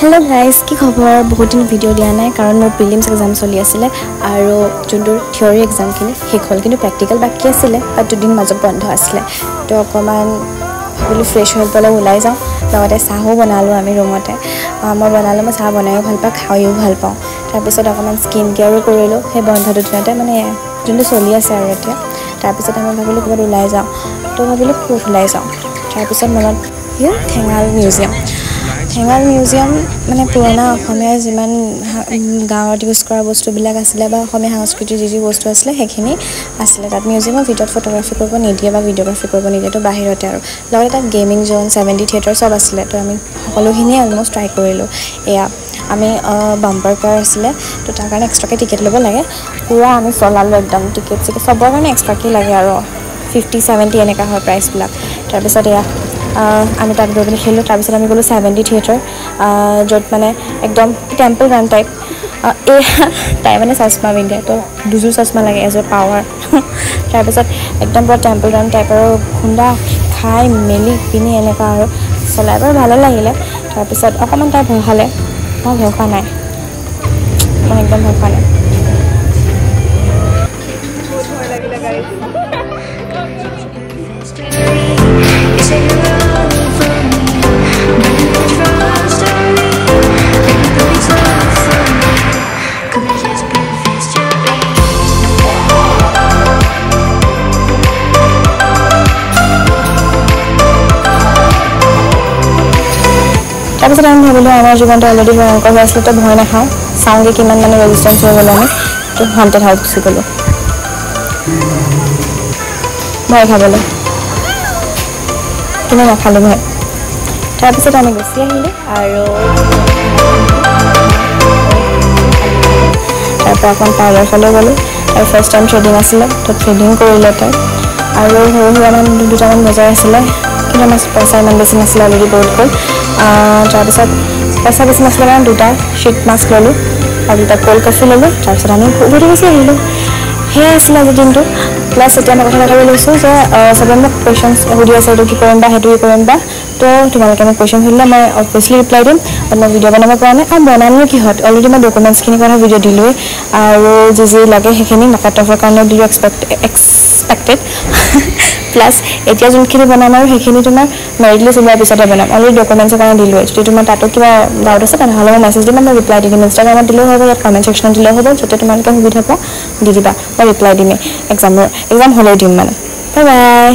hello guys की खबर बहुत दिन भिडिओ दिया ना कारण मोर प्रिलिम्स एग्जाम चलि आছিলে আৰু যোনটো থিওৰি एग्जाम খিনি শেষ হ'ল কিন্তু প্ৰ্যাকটিক্যাল বাকি আছিলে আৰু দুদিন মাজত বন্ধ আছিলে তো অকমান ভাবিলো ফ্ৰেশ হৈ পেলাই ওলাই যাওঁ লগতে চাহো বনালো আমি ৰুমতে মই বনালো মই চাহ বনাইও ভাল পাওঁ খাইও ভাল পাওঁ তাৰ পিছত অকমান স্কিন কেয়াৰো কৰিলো সেই বন্ধ দুদিনতে মানে যোনটো চলি আছে আৰু এতিয়া তাৰ পিছত আমি ভাবিলো ক'ৰবাত ওলাই যাওঁ তো ভাবিলো খুব ওলাই যাওঁ তাৰ পিছত মনত ঠেঙাল মিউজিয়াম মানে পুৰণা অসমীয়া যিমান গাঁৱত ইউজ কৰা বস্তুবিলাক আছিলে বা অসমীয়া সংস্কৃতিৰ যি বস্তু আছিলে সেইখিনি আছিলে তাত মিউজিয়ামৰ ভিতৰত ফটোগ্ৰাফি কৰিব নিদিয়ে বা ভিডিঅ'গ্ৰাফি কৰিব নিদিয়ে তো বাহিৰতে আৰু লগতে তাত গেমিং জোন 70 থিয়েটাৰ সব আছিলে তো আমি সকলোখিনি অলমোষ্ট ট্ৰাই কৰিলোঁ এয়া আমি বাম্পাৰ কাৰ আছিলে তো তাৰ কাৰণে এক্সট্ৰাকৈ টিকেট ল'ব লাগে পুৰা আমি চলালোঁ একদম টিকেট চবৰ কাৰণে এক্সট্ৰাকৈ লাগে আৰু 50-70 এনেকুৱা হয় প্ৰাইচবিলাক তাৰপিছত এয়া আমি তাত গৈ খেলিলোঁ তাৰপিছত আমি গ'লোঁ 70 থিয়েটাৰ য'ত মানে একদম টেম্পল ৰান টাইপ তাই মানে চশমা পিন্ধে তো দুযোৰ চশমা লাগে এযোৰ পাৱাৰ তাৰপিছত একদম পুৰা টেম্পল ৰান টাইপ আৰু খুন্দা খাই মেলি পিনি এনেকুৱা আৰু চলাই বাৰু ভালো লাগিলে তাৰপিছত অকণমান তাই ভয় খালে মই ভয় খোৱা নাই মই একদম ভয় খোৱা নাই তাৰপিছত আমি ভাবিলোঁ আমাৰ জীৱনটো অলৰেডি ভয়ংকৰ হৈ আছিলে তো ভয় নাখাওঁ চাওঁগৈ কিমান মানে ৰেজিষ্টেঞ্চ হৈ গ'লো আমি তো হণ্টেড হাউচ গুচি গ'লোঁ ভয় খাবলৈ কিন্তু নাখালোঁ ভয় তাৰপিছত আমি গুচি আহিলোঁ আৰু তাৰপৰা অকণ পাৰ্লাৰ ফালে গ'লোঁ তাৰ ফাৰ্ষ্ট টাইম থ্ৰেডিং আছিলে তো থ্ৰেডিং কৰিলে তাই আৰু সৰু সুৰামান দুটামান বজাৰ আছিলে কিন্তু আমাৰ পইচা ইমান বেছি নাছিলে অলৰেডি বহুত গ'ল তাৰপিছত পইচা বেছি নাছিলে কাৰণে দুটা শ্বীট মাস্ক ল'লোঁ আৰু দুটা কোল্ড কফি ল'লোঁ তাৰপিছত আমি উভতি গুচি আহিলোঁ সেয়াই আছিলে আজিৰ দিনটো প্লাছ এতিয়া মই কথা পাতিব লৈছোঁ যে চবে মোক কুৱেশ্যনছ সুধি আছে এইটো কি কৰিম বা সেইটো কি কৰিম বা তো তোমালোকে মোক কুৱেশ্যন সুধিলে মই অবভিয়াছলি ৰিপ্লাই দিম বাট মই ভিডিঅ' বনাব পৰা নাই আৰু বনালোঁ কিহত অলৰেডি মই ডকুমেণ্টছখিনিৰ কাৰণে ভিডিঅ' দিলোঁৱেই আৰু যি লাগে সেইখিনি কাটঅফৰ কাৰণে দিলোঁ এক্সপেক্টেড প্লাছ এতিয়া যোনখিনি বনাম আৰু সেইখিনি তোমাৰ মেৰিট লিষ্ট ওলোৱাৰ পিছতে বনাম অলৰেডি ডকুমেণ্টছৰ কাৰণে দিলোঁৱেই যদি তোমাৰ তাতো কিবা ডাউট আছে তেনেহ'লে মই মেছেজ দিম মই ৰিপ্লাই দি দিম ইনষ্টাগ্ৰামত দিলেও হ'ব ইয়াত কমেণ্ট ছেকশ্যনত দিলেও হ'ব যাতে তোমালোকে সুবিধা পোৱা দি দিবা মই ৰিপ্লাই দিমেই এক্সাম হ'লেও দিম মানে বাই বাই